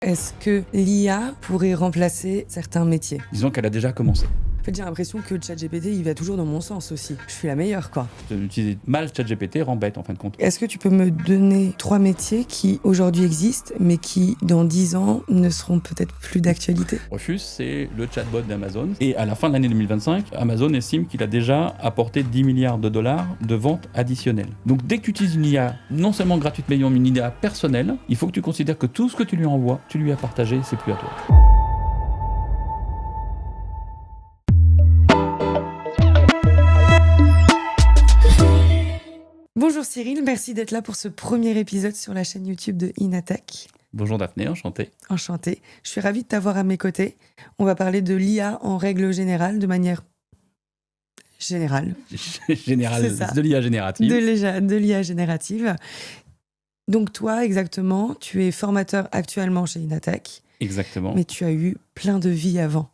Est-ce que l'IA pourrait remplacer certains métiers? Disons qu'elle a déjà commencé. En fait, j'ai l'impression que ChatGPT, il va toujours dans mon sens aussi. Je suis la meilleure, quoi. Utiliser mal ChatGPT rend bête en fin de compte. Est-ce que tu peux me donner 3 métiers qui aujourd'hui existent, mais qui dans 10 ans ne seront peut-être plus d'actualité? Rufus, c'est le chatbot d'Amazon. Et à la fin de l'année 2025, Amazon estime qu'il a déjà apporté 10 milliards de dollars de ventes additionnelles. Donc dès que tu utilises une IA, non seulement gratuite, mais une IA personnelle, il faut que tu considères que tout ce que tu lui envoies, tu lui as partagé, c'est plus à toi. Bonjour Cyril, merci d'être là pour ce premier épisode sur la chaîne YouTube de Inatech. Bonjour Daphné, enchanté. Enchantée. Je suis ravie de t'avoir à mes côtés. On va parler de l'IA en règle générale, de manière générale. Général, C'est ça. de l'IA générative. De l'IA générative. Donc toi, exactement, tu es formateur actuellement chez Inatech, Exactement. mais tu as eu plein de vies avant.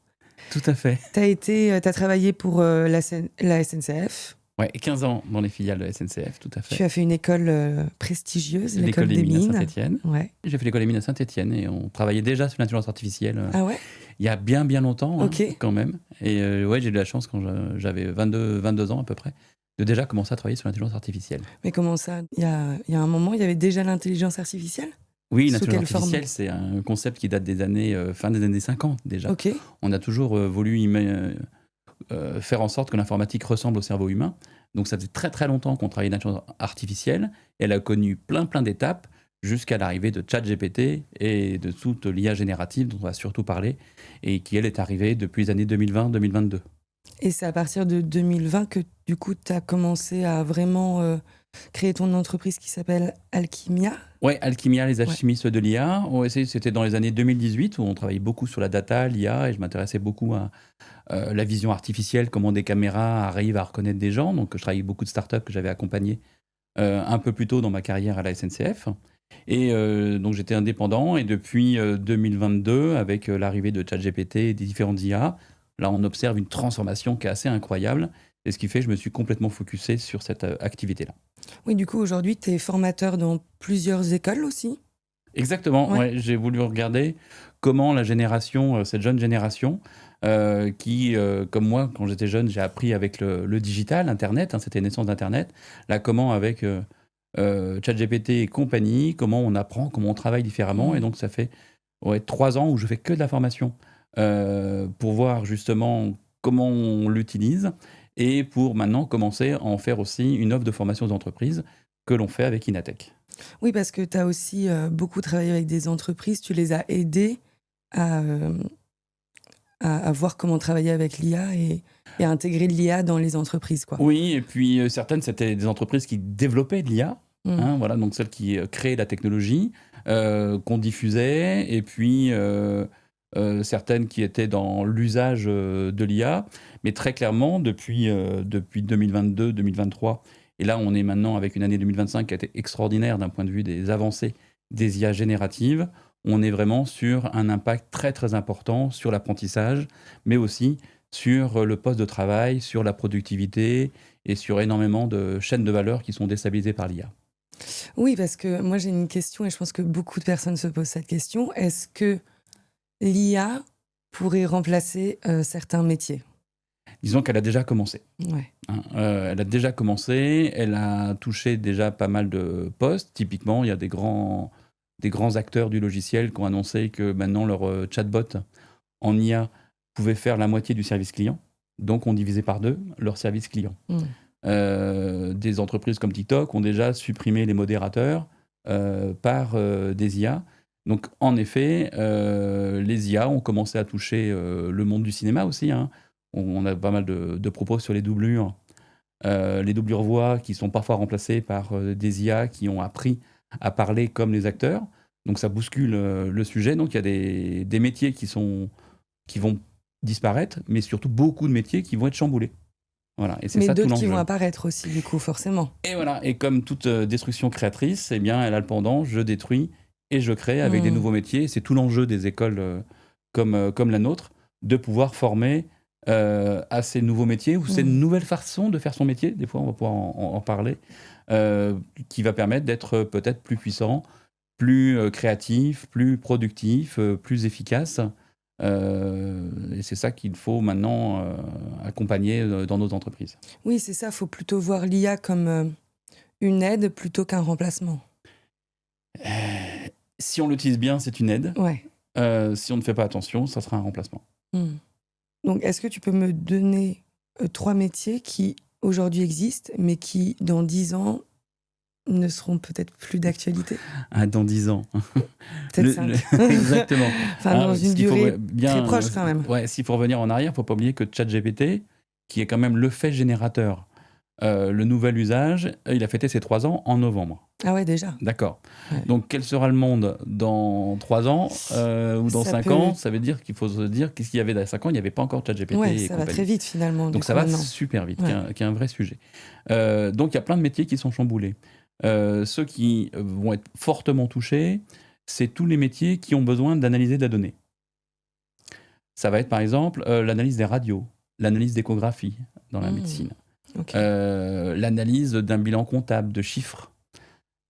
Tout à fait. T'as travaillé pour la SNCF. Ouais, 15 ans dans les filiales de la SNCF, tout à fait. Tu as fait une école prestigieuse, L'école des mines à Saint-Étienne. Ouais. J'ai fait l'école des mines à Saint-Étienne et on travaillait déjà sur l'intelligence artificielle. Ah ouais? Il y a bien longtemps, Ok. quand même. Et ouais, j'ai eu de la chance quand j'avais 22 ans à peu près, de déjà commencer à travailler sur l'intelligence artificielle. Mais comment ça? Il y a un moment, il y avait déjà l'intelligence artificielle? Oui, Sous l'intelligence quelle forme? artificielle, c'est un concept qui date des années, fin des années 50 déjà. Ok. On a toujours voulu faire en sorte que l'informatique ressemble au cerveau humain. Donc ça faisait très longtemps qu'on travaillait l'intelligence artificielle. Elle a connu plein d'étapes jusqu'à l'arrivée de ChatGPT et de toute l'IA générative dont on va surtout parler et qui, elle, est arrivée depuis les années 2020-2022. Et c'est à partir de 2020 que, du coup, tu as commencé à vraiment créer ton entreprise qui s'appelle Alchimia. Ouais, Alchimia, les alchimistes de l'IA. Ouais, c'était dans les années 2018 où on travaillait beaucoup sur la data, l'IA, et je m'intéressais beaucoup à la vision artificielle, comment des caméras arrivent à reconnaître des gens. Donc je travaillais avec beaucoup de startups que j'avais accompagnées un peu plus tôt dans ma carrière à la SNCF. Et donc j'étais indépendant, et depuis 2022, avec l'arrivée de ChatGPT et des différentes IA, là on observe une transformation qui est assez incroyable. Et ce qui fait que je me suis complètement focusé sur cette activité-là. Oui, du coup, aujourd'hui, tu es formateur dans plusieurs écoles aussi. Exactement, Ouais. ouais, j'ai voulu regarder comment la génération, cette jeune génération, qui, comme moi, quand j'étais jeune, j'ai appris avec le digital, Internet, c'était la naissance d'Internet. Là, comment avec ChatGPT et compagnie, comment on apprend, comment on travaille différemment. Et donc, ça fait 3 ans où je fais que de la formation pour voir justement comment on l'utilise et pour maintenant commencer à en faire aussi une offre de formation aux entreprises que l'on fait avec Inatech. Oui, parce que tu as aussi beaucoup travaillé avec des entreprises. Tu les as aidés à voir comment travailler avec l'IA et à intégrer l'IA dans les entreprises, quoi. Oui, et puis certaines, c'était des entreprises qui développaient de l'IA, voilà, donc celles qui créaient la technologie, qu'on diffusait, et puis certaines qui étaient dans l'usage de l'IA. Mais très clairement, depuis 2022-2023, et là on est maintenant avec une année 2025 qui a été extraordinaire d'un point de vue des avancées des IA génératives, on est vraiment sur un impact très important sur l'apprentissage, mais aussi sur le poste de travail, sur la productivité et sur énormément de chaînes de valeur qui sont déstabilisées par l'IA. Oui, parce que moi j'ai une question et je pense que beaucoup de personnes se posent cette question. Est-ce que l'IA pourrait remplacer certains métiers? Disons qu'elle a déjà commencé. Ouais. Elle a déjà commencé, elle a touché déjà pas mal de postes. Typiquement, il y a des grands acteurs du logiciel qui ont annoncé que maintenant leur chatbot en IA pouvait faire la moitié du service client. Donc on divisait par 2 leur service client. Des entreprises comme TikTok ont déjà supprimé les modérateurs par des IA. Donc en effet, les IA ont commencé à toucher le monde du cinéma aussi. On a pas mal de propos sur les doublures voix qui sont parfois remplacées par des IA qui ont appris à parler comme les acteurs. Donc ça bouscule le sujet. Donc il y a des métiers qui vont disparaître, mais surtout beaucoup de métiers qui vont être chamboulés. Voilà, et c'est Mais ça tout d'autres qui l'enjeu. vont apparaître aussi, du coup, forcément. Et voilà, et comme toute destruction créatrice, eh bien, elle a le pendant, je détruis et je crée avec des nouveaux métiers. C'est tout l'enjeu des écoles comme la nôtre, de pouvoir former à ces nouveaux métiers ou ces nouvelles façons de faire son métier. Des fois, on va pouvoir en parler, qui va permettre d'être peut-être plus puissant, plus créatif, plus productif, plus efficace. Et c'est ça qu'il faut maintenant accompagner dans nos entreprises. Oui, c'est ça, il faut plutôt voir l'IA comme une aide plutôt qu'un remplacement. Si on l'utilise bien, c'est une aide. Ouais. Si on ne fait pas attention, ça sera un remplacement. Donc, est-ce que tu peux me donner 3 métiers qui aujourd'hui existent, mais qui, dans 10 ans, ne seront peut-être plus d'actualité? Dans 10 ans. Peut-être 5. Exactement. Enfin, dans une durée très proche quand même. Ouais, s'il faut revenir en arrière, il ne faut pas oublier que ChatGPT, qui est quand même le fait générateur, le nouvel usage, il a fêté ses 3 ans en novembre. Ah ouais, déjà. D'accord. Ouais. Donc, quel sera le monde dans 3 ans ou dans 5 ans? Ça veut dire qu'il faut se dire qu'est-ce qu'il y avait dans 5 ans? Il n'y avait pas encore ChatGPT. Ouais, ça va très vite finalement. Donc, ça va super vite, qui est un vrai sujet. Donc, il y a plein de métiers qui sont chamboulés. Ceux qui vont être fortement touchés, c'est tous les métiers qui ont besoin d'analyser de la donnée. Ça va être par exemple l'analyse des radios, l'analyse d'échographie dans la médecine, l'analyse d'un bilan comptable, de chiffres.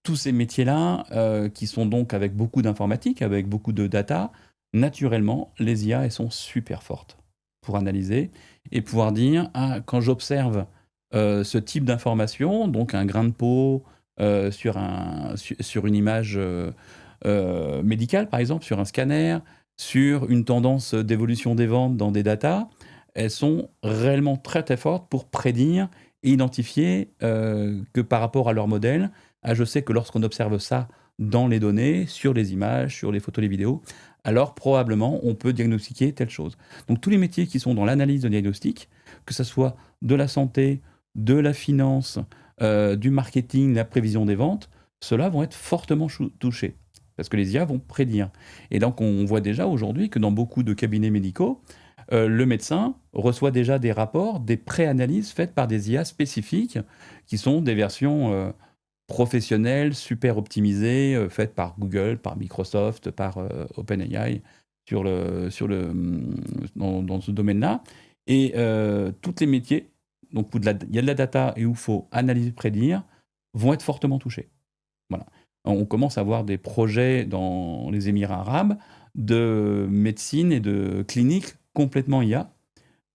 Tous ces métiers-là, qui sont donc avec beaucoup d'informatique, avec beaucoup de data, naturellement, les IA, elles sont super fortes pour analyser et pouvoir dire, quand j'observe ce type d'information, donc un grain de peau sur une image médicale, par exemple, sur un scanner, sur une tendance d'évolution des ventes dans des datas, elles sont réellement très très fortes pour prédire et identifier que par rapport à leur modèle, je sais que lorsqu'on observe ça dans les données, sur les images, sur les photos, les vidéos, alors probablement on peut diagnostiquer telle chose. Donc tous les métiers qui sont dans l'analyse de diagnostic, que ce soit de la santé, de la finance, du marketing, la prévision des ventes, ceux-là vont être fortement touchés. Parce que les IA vont prédire. Et donc on voit déjà aujourd'hui que dans beaucoup de cabinets médicaux, le médecin reçoit déjà des rapports, des pré-analyses faites par des IA spécifiques, qui sont des versions professionnelles, super optimisées, faites par Google, par Microsoft, par OpenAI, dans ce domaine-là. Et tous les métiers, donc où il y a de la data et où il faut analyser, prédire, vont être fortement touchés. Voilà. On commence à voir des projets dans les Émirats arabes de médecine et de cliniques complètement IA,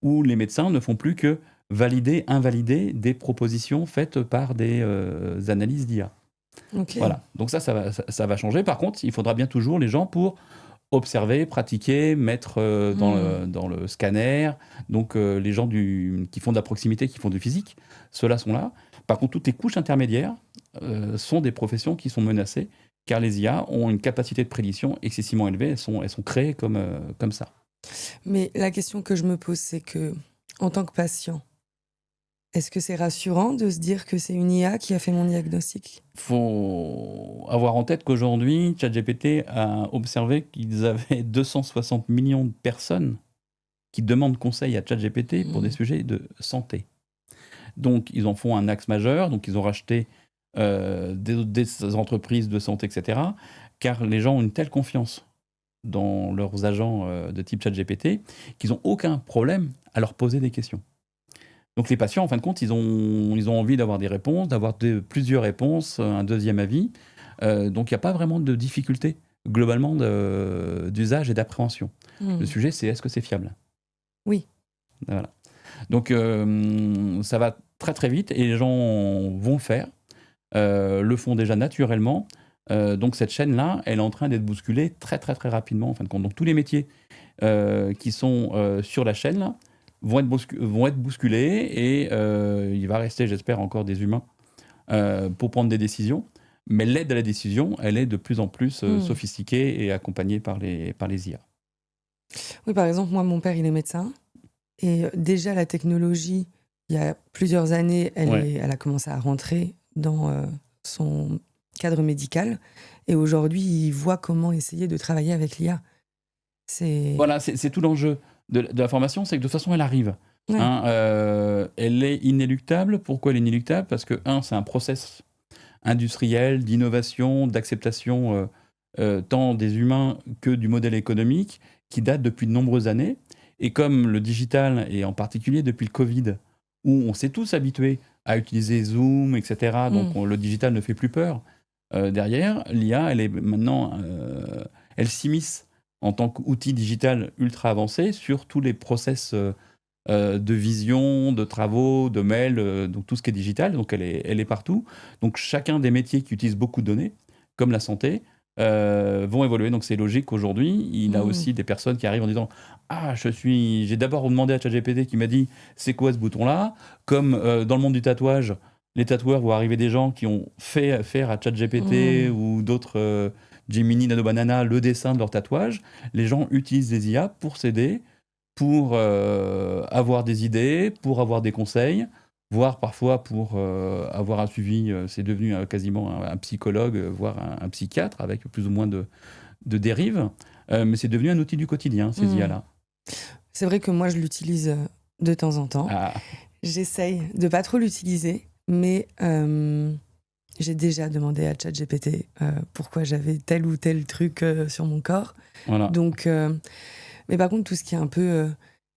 où les médecins ne font plus que valider, invalider des propositions faites par des analyses d'IA. Voilà. Donc ça va changer. Par contre, il faudra bien toujours les gens pour observer, pratiquer, mettre dans le scanner. Donc les gens qui font de la proximité, qui font du physique, ceux-là sont là. Par contre, toutes les couches intermédiaires sont des professions qui sont menacées, car les IA ont une capacité de prédiction excessivement élevée. Elles sont créées comme ça. Mais la question que je me pose, c'est que, en tant que patient, est-ce que c'est rassurant de se dire que c'est une IA qui a fait mon diagnostic? Il faut avoir en tête qu'aujourd'hui, ChatGPT a observé qu'ils avaient 260 millions de personnes qui demandent conseil à ChatGPT pour des sujets de santé. Donc, ils en font un axe majeur. Donc, ils ont racheté des entreprises de santé, etc. Car les gens ont une telle confiance dans leurs agents de type ChatGPT qu'ils n'ont aucun problème à leur poser des questions. Donc les patients, en fin de compte, ils ont envie d'avoir des réponses, d'avoir plusieurs réponses, un deuxième avis. Donc il n'y a pas vraiment de difficulté, globalement, d'usage et d'appréhension. Le sujet, c'est est-ce que c'est fiable? Oui. Voilà. Donc ça va très très vite et les gens vont le faire, le font déjà naturellement. Donc cette chaîne-là, elle est en train d'être bousculée très très très rapidement, en fin de compte. Donc tous les métiers qui sont sur la chaîne, là, vont être bousculés et il va rester, j'espère, encore des humains pour prendre des décisions. Mais l'aide à la décision, elle est de plus en plus sophistiquée et accompagnée par les IA. Oui, par exemple, moi, mon père, il est médecin. Et déjà, la technologie, il y a plusieurs années, elle a commencé à rentrer dans son cadre médical. Et aujourd'hui, il voit comment essayer de travailler avec l'IA. Voilà, c'est tout l'enjeu de la formation, c'est que de toute façon, elle arrive. Ouais. Elle est inéluctable. Pourquoi elle est inéluctable? Parce que, c'est un process industriel, d'innovation, d'acceptation, tant des humains que du modèle économique, qui date depuis de nombreuses années. Et comme le digital, et en particulier depuis le Covid, où on s'est tous habitués à utiliser Zoom, etc., donc le digital ne fait plus peur. derrière, l'IA, elle est maintenant, elle s'immisce en tant qu'outil digital ultra avancé sur tous les process de vision, de travaux, de mails, donc tout ce qui est digital, donc elle est partout. Donc chacun des métiers qui utilisent beaucoup de données, comme la santé, vont évoluer. Donc c'est logique qu'aujourd'hui, il a aussi des personnes qui arrivent en disant ah, j'ai d'abord demandé à ChatGPT qui m'a dit c'est quoi ce bouton-là. Comme dans le monde du tatouage, les tatoueurs vont arriver des gens qui ont fait faire à ChatGPT ou d'autres Gemini, Nano Banana le dessin de leur tatouage. Les gens utilisent des IA pour s'aider, pour avoir des idées, pour avoir des conseils, voire parfois pour avoir un suivi. C'est devenu quasiment un psychologue, voire un psychiatre, avec plus ou moins de dérives. Mais c'est devenu un outil du quotidien, ces IA-là. C'est vrai que moi, je l'utilise de temps en temps. Ah. J'essaye de pas trop l'utiliser, mais j'ai déjà demandé à ChatGPT pourquoi j'avais tel ou tel truc sur mon corps. Voilà. Donc, mais par contre, tout ce qui est un peu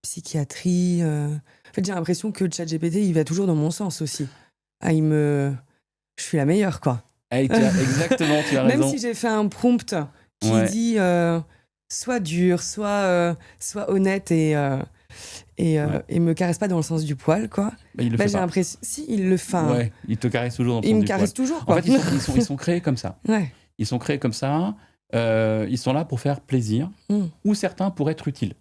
psychiatrie, en fait, j'ai l'impression que ChatGPT, il va toujours dans mon sens aussi. Ah, je suis la meilleure, quoi. Exactement, tu as raison. Même si j'ai fait un prompt qui dit soit dur, soit honnête et me caresse pas dans le sens du poil, quoi. Il le fait j'ai l'impression, si il le fait. Ouais, il te caresse toujours dans le sens du poil. Il me caresse poil. toujours, quoi. En fait, ils sont créés comme ça. Ouais. Ils sont créés comme ça. Ils sont là pour faire plaisir, ou certains pour être utiles.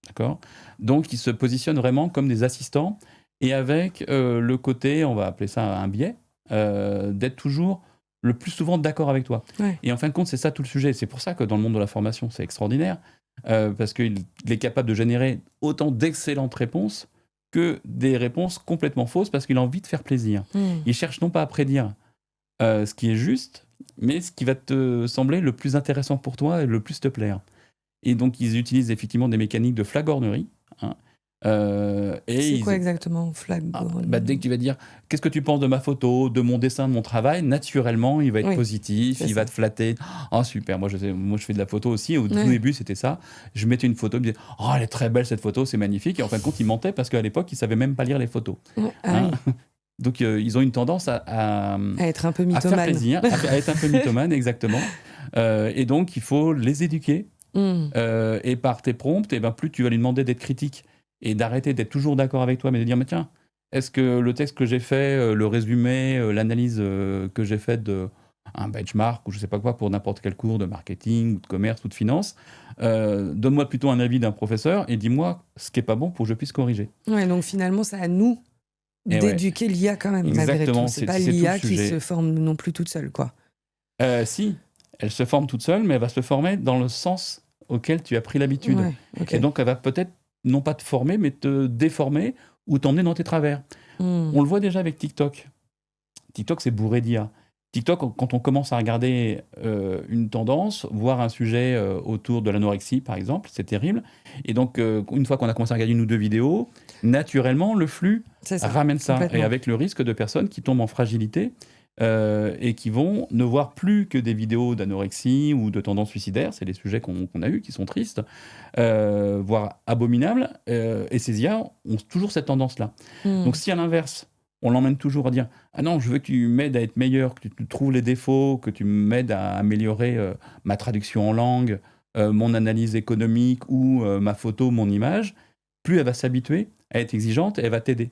D'accord ? Donc, ils se positionnent vraiment comme des assistants, et avec le côté, on va appeler ça un biais, d'être toujours le plus souvent d'accord avec toi. Ouais. Et en fin de compte, c'est ça tout le sujet. C'est pour ça que dans le monde de la formation, c'est extraordinaire, parce qu'il est capable de générer autant d'excellentes réponses que des réponses complètement fausses, parce qu'il a envie de faire plaisir. Il cherche non pas à prédire ce qui est juste, mais ce qui va te sembler le plus intéressant pour toi et le plus te plaire. Et donc, ils utilisent effectivement des mécaniques de flagornerie. C'est quoi exactement, flagornerie ? Dès que tu vas dire « Qu'est-ce que tu penses de ma photo, de mon dessin, de mon travail ?» Naturellement, il va être positif, il va te flatter. « Oh, super, moi je fais de la photo aussi. » Au tout début, c'était ça. Je mettais une photo, je me disais « Oh, elle est très belle cette photo, c'est magnifique. » Et en fin de compte, il mentait parce qu'à l'époque, il ne savait même pas lire les photos. Donc, ils ont une tendance à être un peu mythomane. À faire plaisir, à être un peu mythomane, exactement. Et donc, il faut les éduquer. Et par tes prompts, plus tu vas lui demander d'être critique et d'arrêter d'être toujours d'accord avec toi, mais de dire, mais tiens, est-ce que le texte que j'ai fait, le résumé, l'analyse que j'ai faite d'un benchmark ou je sais pas quoi pour n'importe quel cours de marketing, ou de commerce ou de finance, donne-moi plutôt un avis d'un professeur et dis-moi ce qui est pas bon pour que je puisse corriger. Ouais, donc finalement, c'est à nous d'éduquer l'IA quand même, malgré tout. C'est pas l'IA qui se forme non plus toute seule, quoi. Si, elle se forme toute seule, mais elle va se former dans le sens auquel tu as pris l'habitude. Ouais, okay. Et donc, elle va peut-être non pas te former, mais te déformer ou t'emmener dans tes travers. On le voit déjà avec TikTok. TikTok, c'est bourré d'IA. TikTok, quand on commence à regarder une tendance, voir un sujet autour de l'anorexie, par exemple, c'est terrible. Et donc, une fois qu'on a commencé à regarder une ou deux vidéos, naturellement, le flux ramène ça. Et avec le risque de personnes qui tombent en fragilité et qui vont ne voir plus que des vidéos d'anorexie ou de tendances suicidaires, c'est les sujets qu'on a eus, qui sont tristes, voire abominables, et ces IA ont toujours cette tendance-là. Donc si à l'inverse, on l'emmène toujours à dire « Ah non, je veux que tu m'aides à être meilleur, que tu trouves les défauts, que tu m'aides à améliorer ma traduction en langue, mon analyse économique ou ma photo, mon image », plus elle va s'habituer à être exigeante et elle va t'aider.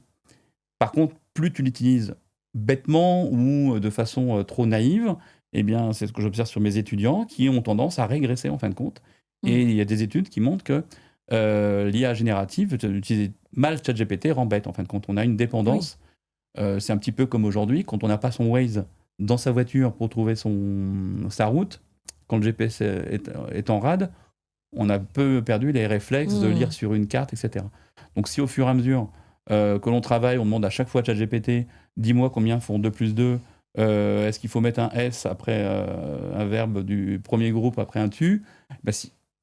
Par contre, plus tu l'utilises bêtement ou de façon trop naïve, eh bien, c'est ce que j'observe sur mes étudiants qui ont tendance à régresser en fin de compte. Et il y a des études qui montrent que l'IA générative, utiliser mal ChatGPT rend bête en fin de compte. On a une dépendance. C'est un petit peu comme aujourd'hui, quand on n'a pas son Waze dans sa voiture pour trouver sa route, quand le GPS est en rade, on a un peu perdu les réflexes de lire sur une carte, etc. Donc si au fur et à mesure que l'on travaille, on demande à chaque fois à ChatGPT, dis-moi combien font 2 plus 2, est-ce qu'il faut mettre un S après un verbe du premier groupe, après un tu,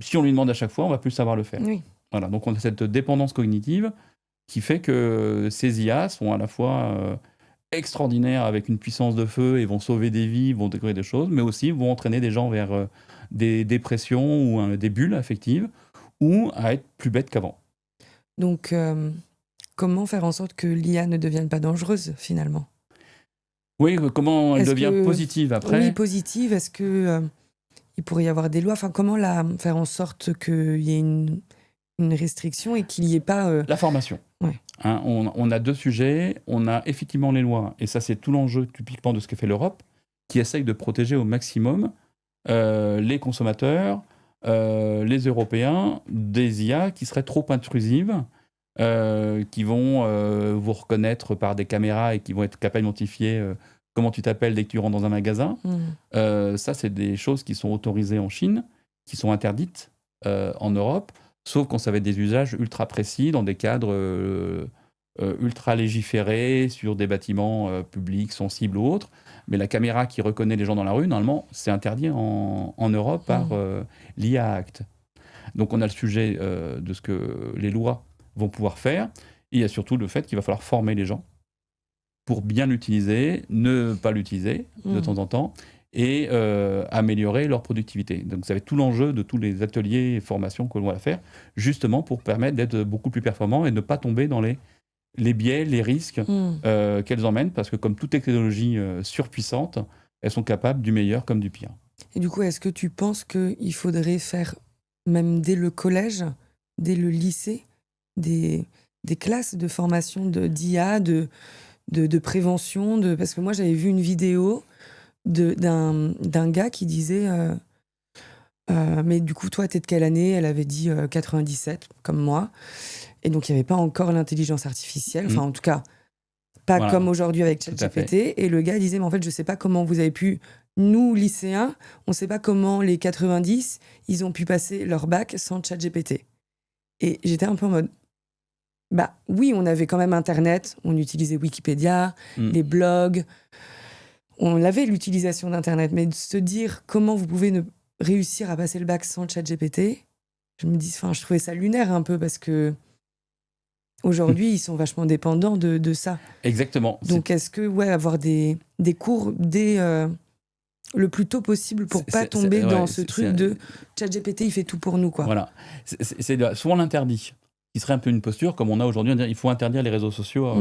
si on lui demande à chaque fois, on va plus savoir le faire. Oui. Voilà, donc on a cette dépendance cognitive qui fait que ces IA sont à la fois extraordinaires avec une puissance de feu et vont sauver des vies, vont découvrir des choses, mais aussi vont entraîner des gens vers des dépressions ou des bulles affectives ou à être plus bêtes qu'avant. Donc, comment faire en sorte que l'IA ne devienne pas dangereuse, finalement ? Oui, comment elle Est-ce devient que... positive après? Oui, positive. Est-ce que il pourrait y avoir des lois? Enfin, comment faire en sorte qu'il y ait une restriction et qu'il n'y ait pas... La formation. Ouais. Hein, on a 2 sujets. On a effectivement les lois, et ça c'est tout l'enjeu typiquement de ce que fait l'Europe, qui essaye de protéger au maximum les consommateurs, les Européens, des IA qui seraient trop intrusives, qui vont vous reconnaître par des caméras et qui vont être capables d'identifier comment tu t'appelles dès que tu rentres dans un magasin. Ça, c'est des choses qui sont autorisées en Chine, qui sont interdites en Europe, sauf quand ça va être des usages ultra précis, dans des cadres ultra légiférés, sur des bâtiments publics, sensibles ou autres. Mais la caméra qui reconnaît les gens dans la rue, normalement, c'est interdit en Europe par l'IA Act. Donc on a le sujet de ce que les lois vont pouvoir faire. Et il y a surtout le fait qu'il va falloir former les gens pour bien l'utiliser, ne pas l'utiliser de temps en temps, et améliorer leur productivité. Donc ça va être tout l'enjeu de tous les ateliers et formations que l'on va faire, justement pour permettre d'être beaucoup plus performants et ne pas tomber dans les biais, les risques qu'elles emmènent, parce que comme toute technologie surpuissante, elles sont capables du meilleur comme du pire. Et du coup, est-ce que tu penses qu'il faudrait faire, même dès le collège, dès le lycée, des classes de formation d'IA, de prévention, parce que moi j'avais vu une vidéo d'un gars qui disait mais du coup toi t'es de quelle année? Elle avait dit 97 comme moi, et donc il n'y avait pas encore l'intelligence artificielle, enfin en tout cas pas Voilà. comme aujourd'hui avec ChatGPT, et le gars disait mais en fait je sais pas comment vous avez pu, nous lycéens on sait pas comment les 90 ils ont pu passer leur bac sans ChatGPT. Et j'étais un peu en mode bah oui, on avait quand même Internet, on utilisait Wikipédia, les blogs, on avait l'utilisation d'Internet, mais de se dire comment vous pouvez réussir à passer le bac sans ChatGPT, je trouvais ça lunaire un peu, parce que aujourd'hui ils sont vachement dépendants de ça. Exactement. Donc est-ce que avoir des cours dès le plus tôt possible pour pas tomber dans ce truc de ChatGPT il fait tout pour nous, quoi. Voilà, c'est souvent l'interdit qui serait un peu une posture, comme on a aujourd'hui, il faut interdire les réseaux sociaux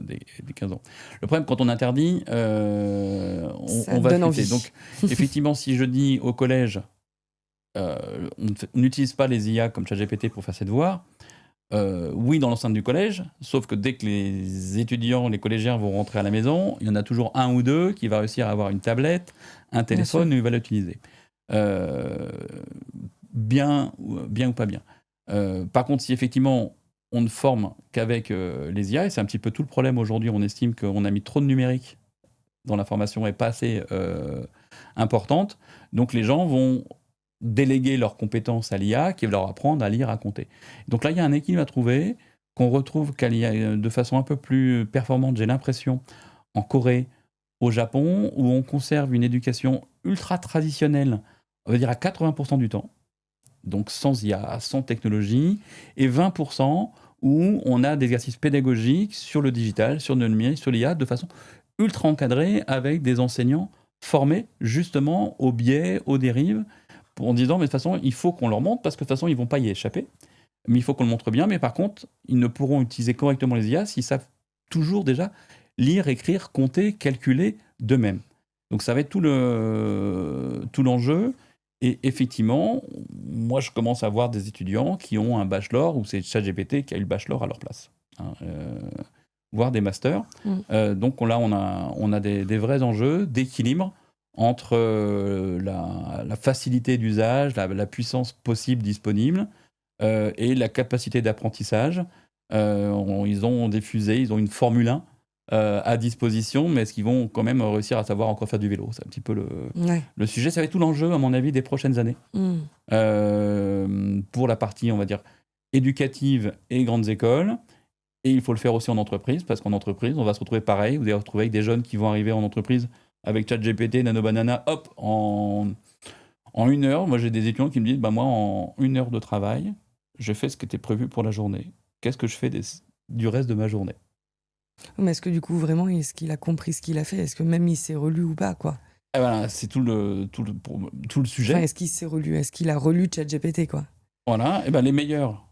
des 15 ans. Le problème, quand on interdit, on va fuiter. Donc, effectivement, si je dis au collège, on n'utilise pas les IA comme ChatGPT pour faire ses devoirs, oui, dans l'enceinte du collège, sauf que dès que les étudiants, les collégiens vont rentrer à la maison, il y en a toujours un ou deux qui va réussir à avoir une tablette, un téléphone, et il va l'utiliser. Bien ou pas bien. Par contre, si effectivement on ne forme qu'avec les IA, et c'est un petit peu tout le problème aujourd'hui, on estime qu'on a mis trop de numérique dans la formation et pas assez importante, donc les gens vont déléguer leurs compétences à l'IA qui va leur apprendre à lire, à compter. Donc là, il y a un équilibre à trouver, qu'on retrouve de façon un peu plus performante, j'ai l'impression, en Corée, au Japon, où on conserve une éducation ultra traditionnelle, on va dire à 80% du temps, donc sans IA, sans technologie, et 20% où on a des exercices pédagogiques sur le digital, sur le numérique, sur l'IA, de façon ultra encadrée, avec des enseignants formés justement aux biais, aux dérives, en disant mais de toute façon il faut qu'on leur montre, parce que de toute façon ils ne vont pas y échapper, mais il faut qu'on le montre bien, mais par contre ils ne pourront utiliser correctement les IA s'ils savent toujours déjà lire, écrire, compter, calculer d'eux-mêmes. Donc ça va être tout l'enjeu. Et effectivement, moi je commence à voir des étudiants qui ont un bachelor, ou c'est ChatGPT qui a eu le bachelor à leur place, voire des masters. Donc là on a des vrais enjeux d'équilibre entre la facilité d'usage, la puissance possible disponible, et la capacité d'apprentissage. Ils ont des fusées, ils ont une Formule 1 à disposition, mais est-ce qu'ils vont quand même réussir à savoir encore faire du vélo? C'est un petit peu le sujet. Ça va être tout l'enjeu, à mon avis, des prochaines années. Pour la partie, on va dire, éducative et grandes écoles. Et il faut le faire aussi en entreprise, parce qu'en entreprise, on va se retrouver pareil. Vous allez retrouver avec des jeunes qui vont arriver en entreprise avec ChatGPT, Nano Banana, hop, en 1 heure. Moi, j'ai des étudiants qui me disent, moi, en 1 heure de travail, je fais ce qui était prévu pour la journée. Qu'est-ce que je fais du reste de ma journée? Mais est-ce que du coup, vraiment, est-ce qu'il a compris ce qu'il a fait? Est-ce que même il s'est relu ou pas, quoi? Et voilà, c'est tout le sujet. Enfin, est-ce qu'il s'est relu? Est-ce qu'il a relu ChatGPT, quoi? Voilà, et les meilleurs,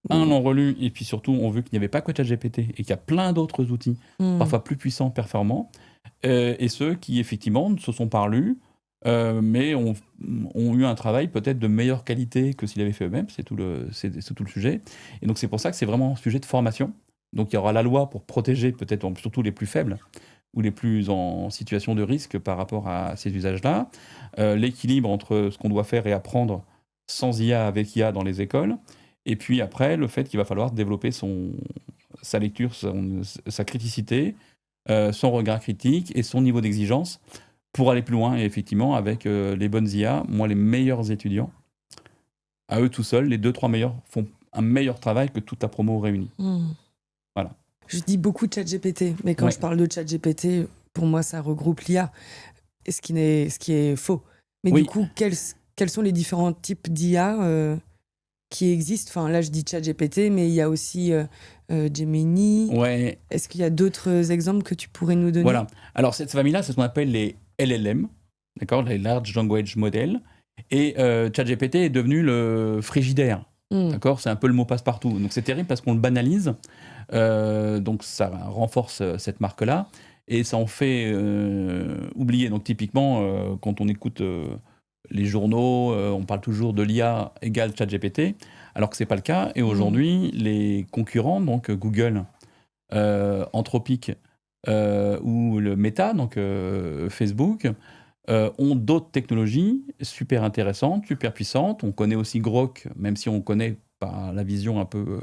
l'ont relu, et puis surtout, ont vu qu'il n'y avait pas que ChatGPT, et qu'il y a plein d'autres outils, parfois plus puissants, performants. et ceux qui, effectivement, se sont parlus, mais ont eu un travail peut-être de meilleure qualité que s'ils l'avaient fait eux-mêmes. C'est tout le sujet. Et donc, c'est pour ça que c'est vraiment un sujet de formation. Donc, il y aura la loi pour protéger peut-être surtout les plus faibles ou les plus en situation de risque par rapport à ces usages-là. L'équilibre entre ce qu'on doit faire et apprendre sans IA, avec IA dans les écoles. Et puis après, le fait qu'il va falloir développer sa lecture, sa criticité, son regard critique et son niveau d'exigence pour aller plus loin. Et effectivement, avec les bonnes IA, moi, les meilleurs étudiants, à eux tout seuls, les 2-3 meilleurs font un meilleur travail que toute la promo réunie. Voilà. Je dis beaucoup de ChatGPT, mais quand je parle de ChatGPT, pour moi, ça regroupe l'IA, ce qui est faux. Mais du coup, quels sont les différents types d'IA qui existent? Enfin, là, je dis ChatGPT, mais il y a aussi Gemini. Ouais. Est-ce qu'il y a d'autres exemples que tu pourrais nous donner? Voilà. Alors, cette famille-là, c'est ce qu'on appelle les LLM, d'accord, les Large Language Models. Et ChatGPT est devenu le frigidaire. D'accord, c'est un peu le mot passe-partout. Donc, c'est terrible parce qu'on le banalise. Donc, ça renforce cette marque-là. Et ça en fait oublier. Donc, typiquement, quand on écoute les journaux, on parle toujours de l'IA égale ChatGPT, alors que ce n'est pas le cas. Et aujourd'hui, les concurrents, donc Google, Anthropic ou le Meta, donc Facebook, ont d'autres technologies super intéressantes, super puissantes. On connaît aussi Grok, même si on connaît par la vision un peu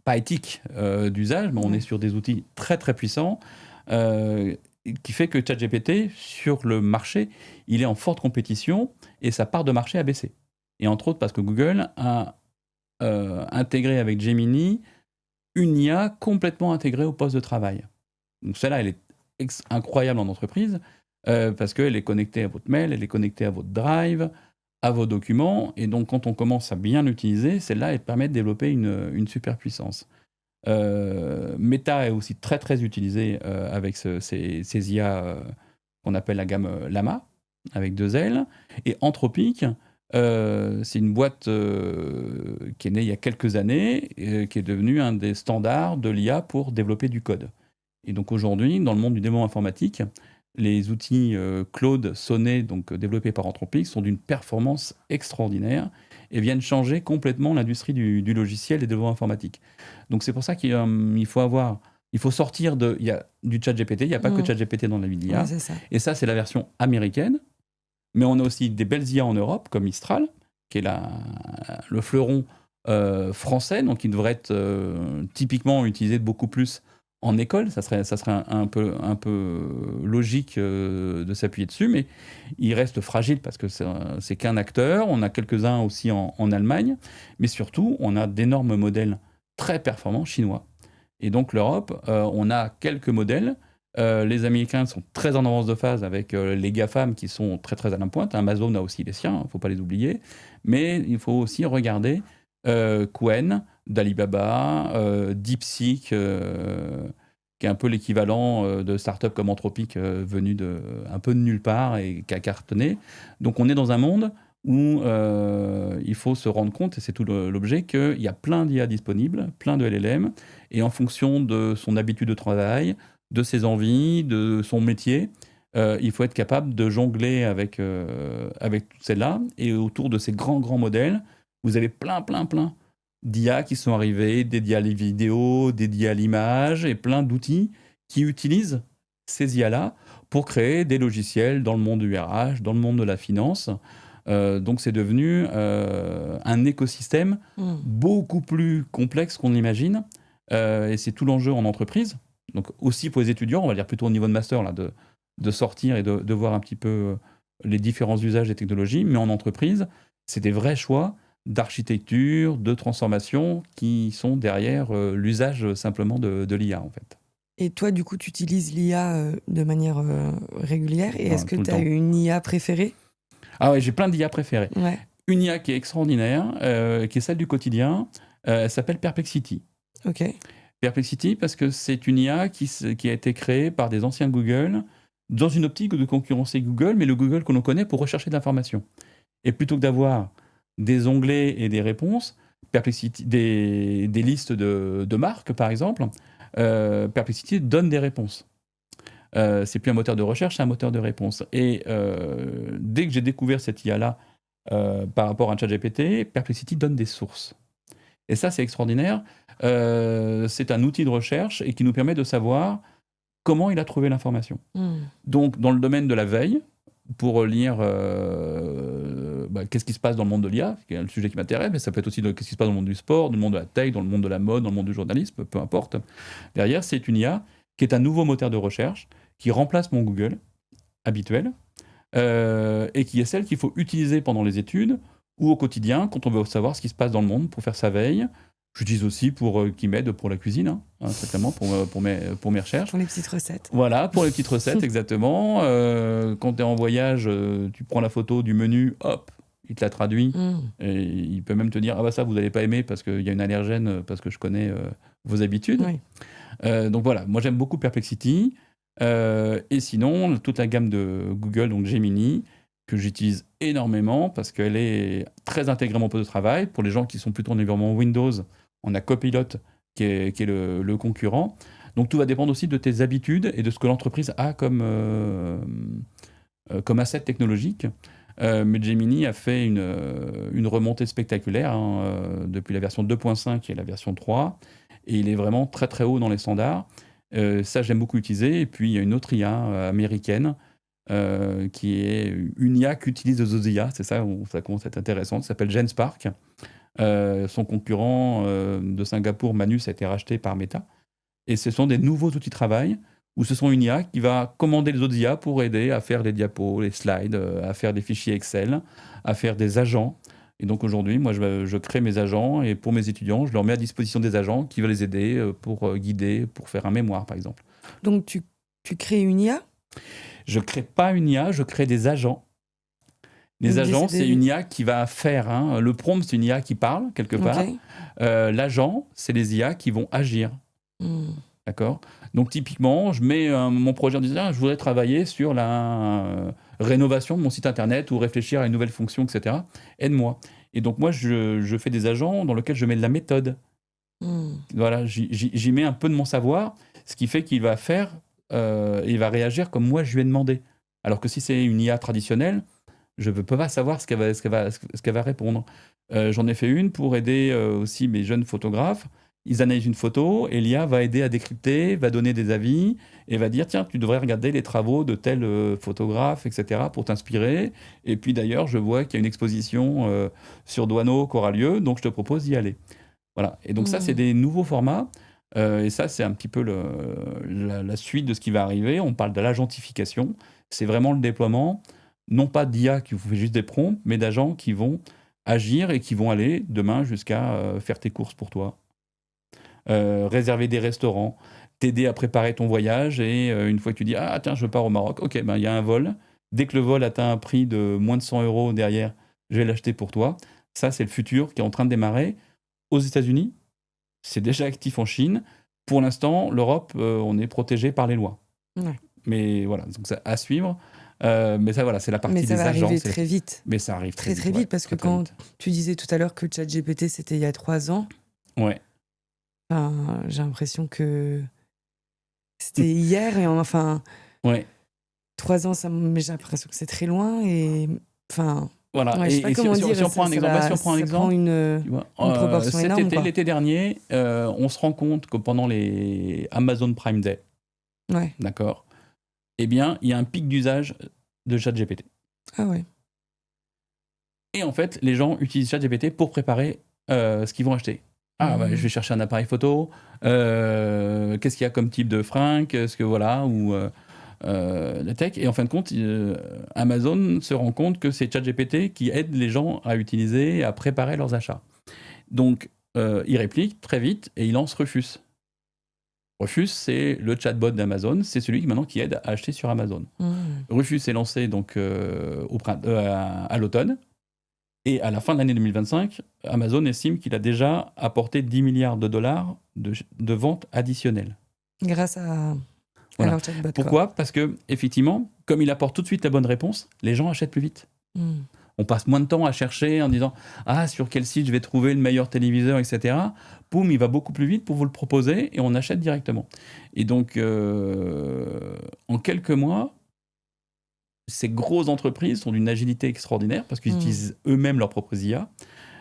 pas éthique d'usage, mais on est sur des outils très très puissants, qui fait que ChatGPT, sur le marché, il est en forte compétition et sa part de marché a baissé. Et entre autres parce que Google a intégré avec Gemini une IA complètement intégrée au poste de travail. Donc celle-là, elle est incroyable en entreprise parce qu'elle est connectée à votre mail, elle est connectée à votre Drive, à vos documents. Et donc, quand on commence à bien l'utiliser, celle-là, elle permet de développer une super puissance. Meta est aussi très, très utilisée avec ces IA qu'on appelle la gamme Llama, avec 2 L. Et Anthropic, c'est une boîte qui est née il y a quelques années, qui est devenue un des standards de l'IA pour développer du code. Et donc aujourd'hui, dans le monde du développement informatique, les outils Claude, Sonnet, donc développés par Anthropic, sont d'une performance extraordinaire et viennent changer complètement l'industrie du logiciel et du développement informatique. Donc c'est pour ça qu'il faut sortir du ChatGPT. Il n'y a pas que ChatGPT dans la vie d'IA. Et ça, c'est la version américaine. Mais on a aussi des belles IA en Europe, comme Mistral, qui est le fleuron français, donc qui devrait être typiquement utilisé beaucoup plus en école. Ça serait un peu logique de s'appuyer dessus, mais il reste fragile parce que c'est qu'un acteur. On a quelques-uns aussi en Allemagne, mais surtout, on a d'énormes modèles très performants chinois. Et donc l'Europe, on a quelques modèles. Les Américains sont très en avance de phase avec les GAFAM qui sont très très à la pointe. Amazon a aussi les siens, il ne faut pas les oublier. Mais il faut aussi regarder Qwen d'Alibaba, DeepSeek, qui est un peu l'équivalent de start-up comme Anthropic venu un peu de nulle part et qui a cartonné. Donc on est dans un monde où il faut se rendre compte, et c'est tout l'objet, qu'il y a plein d'IA disponibles, plein de LLM, et en fonction de son habitude de travail, de ses envies, de son métier, il faut être capable de jongler avec toutes celles-là. Et autour de ces grands modèles, vous avez plein d'IA qui sont arrivés, dédiés à la vidéo, dédiés à l'image, et plein d'outils qui utilisent ces IA-là pour créer des logiciels dans le monde du RH, dans le monde de la finance. Donc c'est devenu un écosystème beaucoup plus complexe qu'on l'imagine. Et c'est tout l'enjeu en entreprise. Donc aussi pour les étudiants, on va dire plutôt au niveau de master, là, de sortir et de voir un petit peu les différents usages des technologies. Mais en entreprise, c'est des vrais choix d'architecture, de transformation qui sont derrière l'usage simplement de l'IA, en fait. Et toi, du coup, tu utilises l'IA de manière régulière. Et est-ce que tu as une IA préférée? Ah ouais, j'ai plein d'IA préférées. Ouais. Une IA qui est extraordinaire, qui est celle du quotidien, elle s'appelle Perplexity. Ok. Perplexity, parce que c'est une IA qui a été créée par des anciens Google, dans une optique de concurrencer Google, mais le Google que l'on connaît pour rechercher de l'information. Et plutôt que d'avoir des onglets et des réponses, Perplexity, des listes de marques, par exemple, Perplexity donne des réponses. C'est plus un moteur de recherche, c'est un moteur de réponse. Et dès que j'ai découvert cette IA-là par rapport à ChatGPT, Perplexity donne des sources. Et ça, c'est extraordinaire. C'est un outil de recherche et qui nous permet de savoir comment il a trouvé l'information. Donc, dans le domaine de la veille, pour lire qu'est-ce qui se passe dans le monde de l'IA, qui est le sujet qui m'intéresse, mais ça peut être aussi qu'est-ce qui se passe dans le monde du sport, dans le monde de la tech, dans le monde de la mode, dans le monde du journalisme, peu importe. Derrière, c'est une IA qui est un nouveau moteur de recherche, qui remplace mon Google habituel, et qui est celle qu'il faut utiliser pendant les études ou au quotidien, quand on veut savoir ce qui se passe dans le monde, pour faire sa veille. J'utilise aussi qui m'aide pour la cuisine, certainement, pour mes recherches. Pour les petites recettes. Voilà, pour les petites recettes, exactement. Quand tu es en voyage, tu prends la photo du menu, hop, il te la traduit. Et il peut même te dire, ah bah ça, vous n'allez pas aimer parce qu'il y a une allergène, parce que je connais vos habitudes. Oui. Donc voilà, moi j'aime beaucoup Perplexity. Et sinon, toute la gamme de Google, donc Gemini, que j'utilise énormément parce qu'elle est très intégrée à mon poste de travail. Pour les gens qui sont plutôt en environnement Windows, on a Copilot qui est le concurrent. Donc tout va dépendre aussi de tes habitudes et de ce que l'entreprise a comme asset technologique. Mais Gemini a fait une remontée spectaculaire depuis la version 2.5 et la version 3. Et il est vraiment très très haut dans les standards. Ça, j'aime beaucoup utiliser. Et puis, il y a une autre IA américaine qui est une IA qui utilise des autres IA. C'est ça où ça commence à être intéressant. Ça s'appelle GenSpark. Son concurrent de Singapour, Manus, a été racheté par Meta. Et ce sont des nouveaux outils de travail où ce sont une IA qui va commander les autres IA pour aider à faire les diapos, les slides, à faire des fichiers Excel, à faire des agents. Et donc aujourd'hui, moi, je crée mes agents et pour mes étudiants, je leur mets à disposition des agents qui vont les aider pour guider, pour faire un mémoire, par exemple. Donc tu crées une IA ? Je ne crée pas une IA, je crée des agents. Les agents, c'est une IA qui va faire. Le prompt, c'est une IA qui parle, quelque part. L'agent, c'est les IA qui vont agir. D'accord ? Donc typiquement, je mets mon projet en disant je voudrais travailler sur la rénovation de mon site internet ou réfléchir à une nouvelle fonction, etc. Aide-moi. Et donc moi, je fais des agents dans lesquels je mets de la méthode. Voilà, j'y mets un peu de mon savoir, ce qui fait qu'il va faire, il va réagir comme moi je lui ai demandé. Alors que si c'est une IA traditionnelle, je ne peux pas savoir ce qu'elle va répondre. J'en ai fait une pour aider aussi mes jeunes photographes. Ils analysent une photo et l'IA va aider à décrypter, va donner des avis et va dire tiens, tu devrais regarder les travaux de tel photographe, etc. pour t'inspirer. Et puis d'ailleurs, je vois qu'il y a une exposition sur Douaneau qui aura lieu, donc je te propose d'y aller. Voilà. Et donc ça, c'est des nouveaux formats. Et ça, c'est un petit peu la suite de ce qui va arriver. On parle de l'agentification. C'est vraiment le déploiement, non pas d'IA qui vous fait juste des prompts, mais d'agents qui vont agir et qui vont aller demain jusqu'à faire tes courses pour toi. Réserver des restaurants, t'aider à préparer ton voyage et une fois que tu dis ah tiens je pars au Maroc, ok ben il y a un vol, dès que le vol atteint un prix de moins de 100 € derrière, je vais l'acheter pour toi. Ça c'est le futur qui est en train de démarrer aux États-Unis, c'est déjà actif en Chine. Pour l'instant l'Europe on est protégé par les lois. Mais voilà, donc ça à suivre. Mais ça voilà, c'est la partie des agents. Mais ça va arriver très vite. Mais ça arrive très vite parce que quand tu disais tout à l'heure que ChatGPT c'était il y a 3 ans. Ouais. Enfin, j'ai l'impression que c'était hier et enfin. Ouais. 3 ans, mais j'ai l'impression que c'est très loin et enfin. Voilà. Ouais, et si on prend un exemple, une proportion énorme. L'été dernier, on se rend compte que pendant les Amazon Prime Day, d'accord, eh bien, il y a un pic d'usage de ChatGPT. Ah ouais. Et en fait, les gens utilisent ChatGPT pour préparer ce qu'ils vont acheter. Ah, je vais chercher un appareil photo. Qu'est-ce qu'il y a comme type de fringue ? Est-ce que voilà, ou la tech. Et en fin de compte, Amazon se rend compte que c'est ChatGPT qui aide les gens à utiliser et à préparer leurs achats. Donc, il réplique très vite et il lance Rufus. Rufus, c'est le chatbot d'Amazon. C'est celui maintenant qui aide à acheter sur Amazon. Rufus est lancé donc à l'automne. Et à la fin de l'année 2025, Amazon estime qu'il a déjà apporté 10 milliards de dollars de ventes additionnelles. Grâce à leur chatbot. Pourquoi ? Parce que, effectivement, comme il apporte tout de suite la bonne réponse, les gens achètent plus vite. On passe moins de temps à chercher en disant « Ah, sur quel site je vais trouver le meilleur téléviseur, etc. » Boum, il va beaucoup plus vite pour vous le proposer et on achète directement. Et donc, en quelques mois, ces grosses entreprises sont d'une agilité extraordinaire parce qu'ils utilisent eux-mêmes leurs propres IA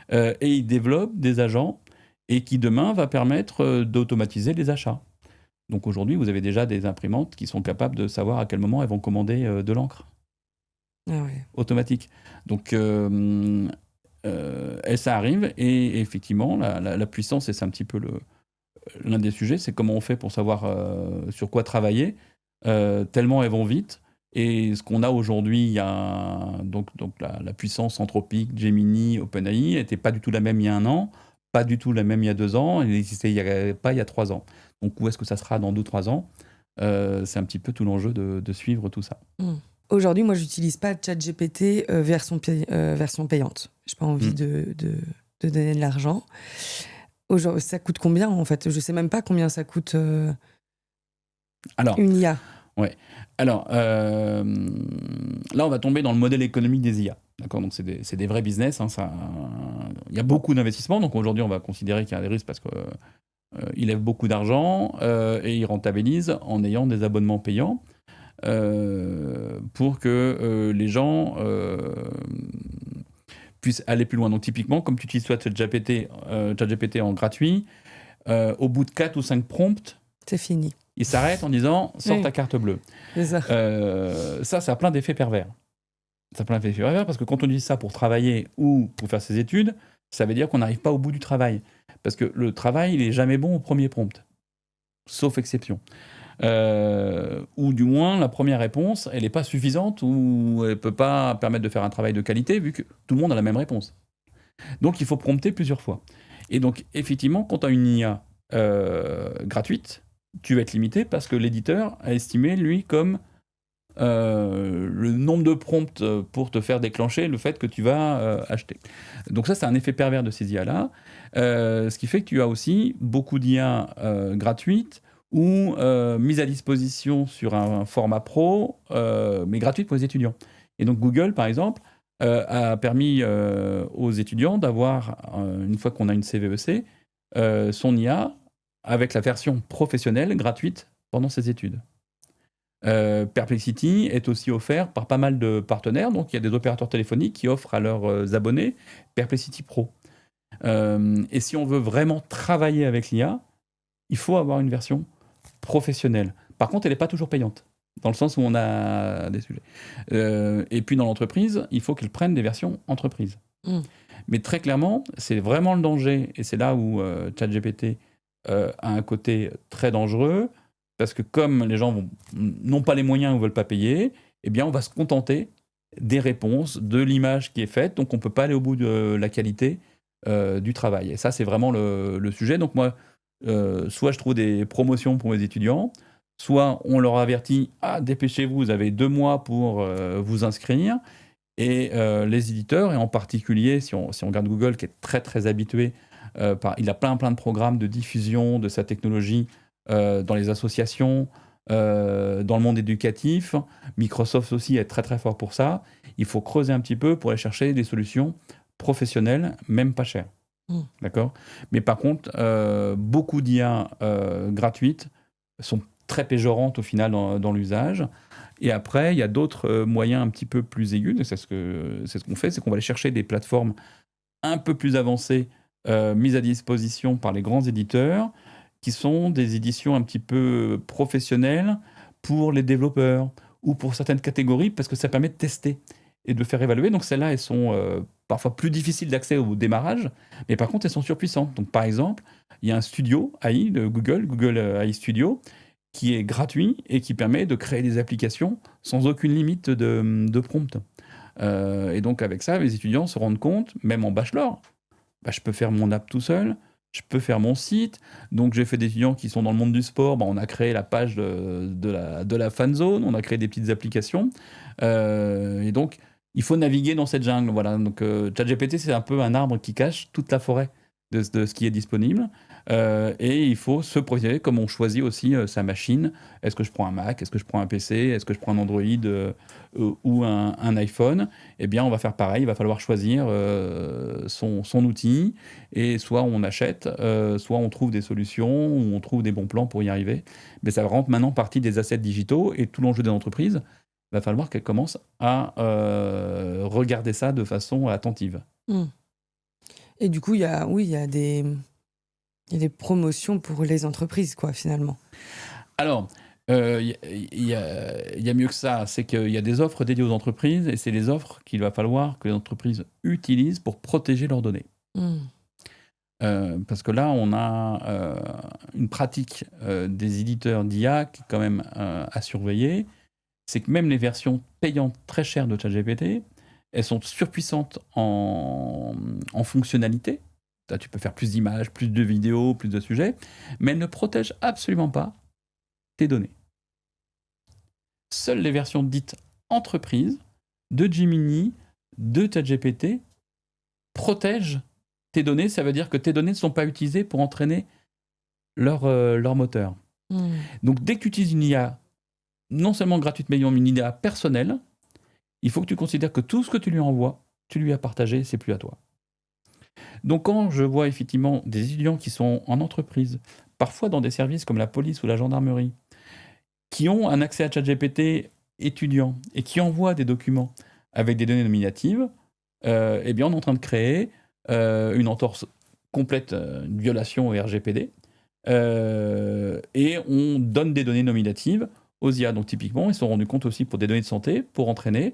et ils développent des agents et qui demain va permettre d'automatiser les achats. Donc aujourd'hui, vous avez déjà des imprimantes qui sont capables de savoir à quel moment elles vont commander de l'encre. Ah ouais. Automatique. Donc ça arrive et effectivement, la puissance, et c'est un petit peu l'un des sujets, c'est comment on fait pour savoir sur quoi travailler, tellement elles vont vite. Et ce qu'on a aujourd'hui, il y a donc la puissance anthropique, Gemini, OpenAI, n'était pas du tout la même il y a 1 an, pas du tout la même il y a 2 ans, elle n'existait pas il y a 3 ans. Donc où est-ce que ça sera dans 2 ou 3 ans C'est un petit peu tout l'enjeu de suivre tout ça. Aujourd'hui, moi, j'utilise pas ChatGPT version payante. J'ai pas envie de donner de l'argent. Ça coûte combien, en fait? Je sais même pas combien ça coûte une IA. Ouais. Alors, là, on va tomber dans le modèle économique des IA. D'accord, donc c'est des vrais business. Il y a beaucoup d'investissements. Donc aujourd'hui, on va considérer qu'il y a des risques parce qu'ils lèvent beaucoup d'argent et ils rentabilisent en ayant des abonnements payants pour que les gens puissent aller plus loin. Donc typiquement, comme tu utilises toi ChatGPT en gratuit, au bout de 4 ou 5 prompts, c'est fini. Il s'arrête en disant « sors ta carte bleue ». Ça a plein d'effets pervers. Ça a plein d'effets pervers parce que quand on utilise ça pour travailler ou pour faire ses études, ça veut dire qu'on n'arrive pas au bout du travail. Parce que le travail, il n'est jamais bon au premier prompt, sauf exception. Ou du moins, la première réponse, elle n'est pas suffisante ou elle ne peut pas permettre de faire un travail de qualité vu que tout le monde a la même réponse. Donc, il faut prompter plusieurs fois. Et donc, effectivement, quand tu as une IA gratuite, tu vas être limité parce que l'éditeur a estimé, lui, comme le nombre de prompts pour te faire déclencher le fait que tu vas acheter. Donc ça, c'est un effet pervers de ces IA-là. Ce qui fait que tu as aussi beaucoup d'IA gratuites ou mises à disposition sur un format pro, mais gratuites pour les étudiants. Et donc Google, par exemple, a permis aux étudiants d'avoir, une fois qu'on a une CVEC, son IA avec la version professionnelle gratuite pendant ses études. Perplexity est aussi offert par pas mal de partenaires, donc il y a des opérateurs téléphoniques qui offrent à leurs abonnés Perplexity Pro. Et si on veut vraiment travailler avec l'IA, il faut avoir une version professionnelle. Par contre, elle n'est pas toujours payante, dans le sens où on a des sujets. Et puis dans l'entreprise, il faut qu'ils prennent des versions entreprises. Mais très clairement, c'est vraiment le danger, et c'est là où ChatGPT a un côté très dangereux, parce que comme les gens n'ont pas les moyens ou ne veulent pas payer, eh bien on va se contenter des réponses, de l'image qui est faite, donc on ne peut pas aller au bout de la qualité du travail. Et ça, c'est vraiment le sujet. Donc moi, soit je trouve des promotions pour mes étudiants, soit on leur avertit « Ah, dépêchez-vous, vous avez 2 mois pour vous inscrire ». Et les éditeurs, et en particulier, si on regarde Google, qui est très très habitué, il a plein de programmes de diffusion de sa technologie dans les associations, dans le monde éducatif. Microsoft aussi est très très fort pour ça. Il faut creuser un petit peu pour aller chercher des solutions professionnelles, même pas chères. D'accord ? Mais par contre, beaucoup d'IA gratuites sont très péjorantes au final dans l'usage. Et après, il y a d'autres moyens un petit peu plus aigus. C'est ce qu'on fait, c'est qu'on va aller chercher des plateformes un peu plus avancées, mises à disposition par les grands éditeurs, qui sont des éditions un petit peu professionnelles pour les développeurs ou pour certaines catégories, parce que ça permet de tester et de faire évaluer. Donc celles-là, elles sont parfois plus difficiles d'accès au démarrage, mais par contre, elles sont surpuissantes. Donc par exemple, il y a un studio AI de Google AI Studio, qui est gratuit et qui permet de créer des applications sans aucune limite de prompt. Et donc avec ça, les étudiants se rendent compte, même en bachelor, je peux faire mon app tout seul, je peux faire mon site. Donc j'ai fait des étudiants qui sont dans le monde du sport, on a créé la page de la fan zone, on a créé des petites applications. Et donc il faut naviguer dans cette jungle. Voilà. Donc ChatGPT, c'est un peu un arbre qui cache toute la forêt de ce qui est disponible. Et il faut se projeter comme on choisit aussi sa machine. Est-ce que je prends un Mac? Est-ce que je prends un PC? Est-ce que je prends un Android ou un iPhone? Eh bien, on va faire pareil. Il va falloir choisir son outil. Et soit on achète, soit on trouve des solutions, ou on trouve des bons plans pour y arriver. Mais ça rentre maintenant partie des assets digitaux. Et tout l'enjeu des entreprises, il va falloir qu'elles commencent à regarder ça de façon attentive. Et du coup, il y a des promotions pour les entreprises, quoi, finalement. Alors, il y a mieux que ça, c'est qu'il y a des offres dédiées aux entreprises, et c'est les offres qu'il va falloir que les entreprises utilisent pour protéger leurs données. Parce que là, on a une pratique des éditeurs d'IA qui est quand même à surveiller. C'est que même les versions payantes très chères de ChatGPT, elles sont surpuissantes en fonctionnalité. Là, tu peux faire plus d'images, plus de vidéos, plus de sujets, mais elles ne protègent absolument pas tes données. Seules les versions dites entreprises de Gemini, de ChatGPT protègent tes données. Ça veut dire que tes données ne sont pas utilisées pour entraîner leur moteur. Donc, dès que tu utilises une IA, non seulement gratuite, mais une IA personnelle, il faut que tu considères que tout ce que tu lui envoies, tu lui as partagé, c'est plus à toi. Donc quand je vois effectivement des étudiants qui sont en entreprise, parfois dans des services comme la police ou la gendarmerie, qui ont un accès à ChatGPT étudiant et qui envoient des documents avec des données nominatives, eh bien on est en train de créer une entorse complète, une violation au RGPD, et on donne des données nominatives aux IA. Donc typiquement, ils se sont rendus compte aussi pour des données de santé, pour entraîner,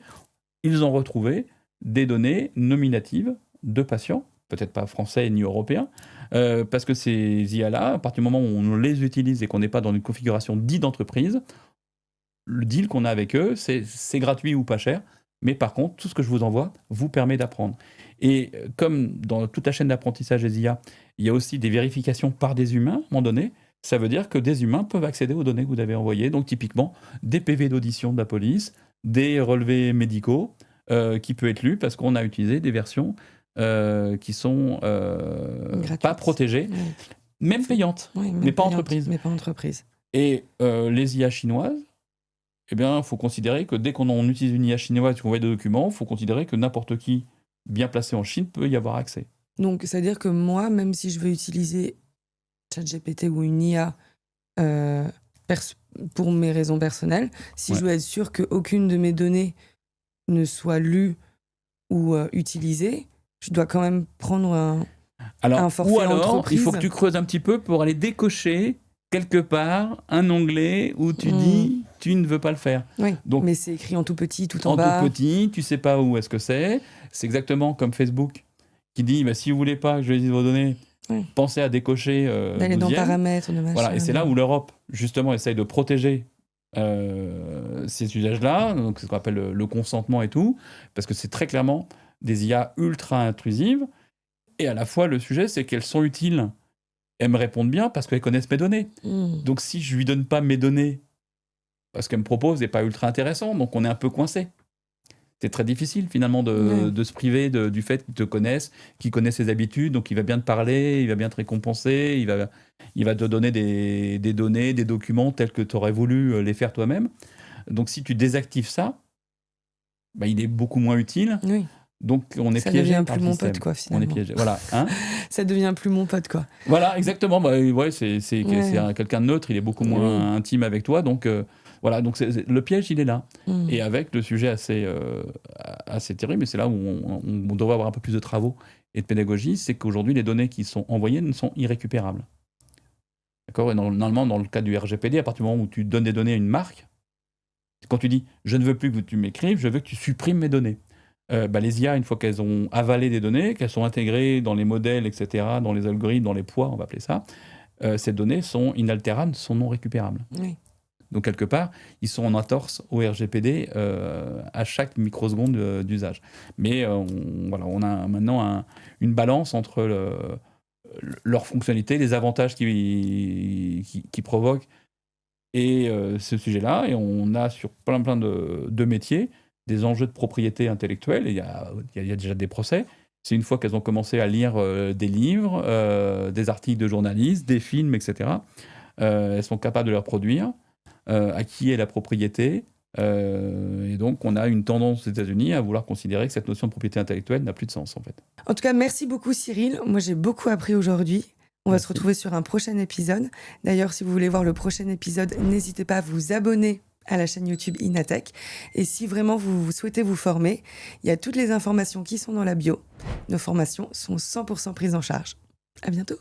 ils ont retrouvé des données nominatives de patients, peut-être pas français ni européens, parce que ces IA-là, à partir du moment où on les utilise et qu'on n'est pas dans une configuration dite d'entreprise, le deal qu'on a avec eux, c'est gratuit ou pas cher, mais par contre, tout ce que je vous envoie vous permet d'apprendre. Et comme dans toute la chaîne d'apprentissage des IA, il y a aussi des vérifications par des humains, à un moment donné, ça veut dire que des humains peuvent accéder aux données que vous avez envoyées. Donc typiquement, des PV d'audition de la police, des relevés médicaux qui peuvent être lus parce qu'on a utilisé des versions qui sont pas protégées, même payantes, mais pas entreprises. Et les IA chinoises, eh bien, il faut considérer que dès qu'on utilise une IA chinoise et qu'on voit des documents, il faut considérer que n'importe qui bien placé en Chine peut y avoir accès. Donc, c'est-à-dire que moi, même si je veux utiliser ChatGPT ou une IA pour mes raisons personnelles, si je veux être sûr qu'aucune de mes données ne soit lue ou utilisée, je dois quand même prendre un forfait ou alors, entreprise. Il faut que tu creuses un petit peu pour aller décocher quelque part un onglet où tu dis tu ne veux pas le faire. Oui, donc, mais c'est écrit en tout petit, tout en bas. En tout petit, tu ne sais pas où est-ce que c'est. C'est exactement comme Facebook qui dit si vous ne voulez pas que je lise vos données, pensez à décocher. D'aller dans paramètres, de machin. Voilà, et c'est là où l'Europe, justement, essaye de protéger ces usages-là, donc c'est ce qu'on appelle le consentement et tout, parce que c'est très clairement des IA ultra intrusives. Et à la fois, le sujet, c'est qu'elles sont utiles. Elles me répondent bien parce qu'elles connaissent mes données. Donc si je lui donne pas mes données, parce qu'elle me propose n'est pas ultra intéressant, donc on est un peu coincé. C'est très difficile finalement de se priver du fait qu'ils te connaissent, qu'ils connaissent ses habitudes, donc il va bien te parler, il va bien te récompenser, il va te donner des données, des documents tels que tu aurais voulu les faire toi-même. Donc si tu désactives ça, il est beaucoup moins utile. Oui. Donc on est ça piégé devient par plus le mon système. pote, quoi, finalement. On est piégé. Voilà. Hein ça devient plus mon pote, quoi. Voilà, exactement. C'est quelqu'un de neutre, il est beaucoup moins intime avec toi, donc voilà. Donc le piège, il est là. Et avec le sujet assez terrible, et c'est là où on devrait avoir un peu plus de travaux et de pédagogie, c'est qu'aujourd'hui les données qui sont envoyées ne sont irrécupérables. D'accord. Et normalement, dans le cas du RGPD, à partir du moment où tu donnes des données à une marque, quand tu dis je ne veux plus que tu m'écrives, je veux que tu supprimes mes données. Les IA, une fois qu'elles ont avalé des données, qu'elles sont intégrées dans les modèles, etc., dans les algorithmes, dans les poids, on va appeler ça, ces données sont inaltérables, sont non récupérables. Oui. Donc, quelque part, ils sont en entorse au RGPD à chaque microseconde d'usage. Mais on a maintenant une balance entre leur fonctionnalité, les avantages qui provoquent et ce sujet-là. Et on a sur plein de métiers des enjeux de propriété intellectuelle, il y a déjà des procès, C'est une fois qu'elles ont commencé à lire des livres, des articles de journalistes, des films, etc. Elles sont capables de les reproduire. À qui est la propriété. Et donc, on a une tendance aux États-Unis à vouloir considérer que cette notion de propriété intellectuelle n'a plus de sens, en fait. En tout cas, merci beaucoup, Cyril. Moi, j'ai beaucoup appris aujourd'hui. On va se retrouver sur un prochain épisode. D'ailleurs, si vous voulez voir le prochain épisode, n'hésitez pas à vous abonner à la chaîne YouTube Inatech. Et si vraiment vous souhaitez vous former, il y a toutes les informations qui sont dans la bio. Nos formations sont 100% prises en charge. À bientôt.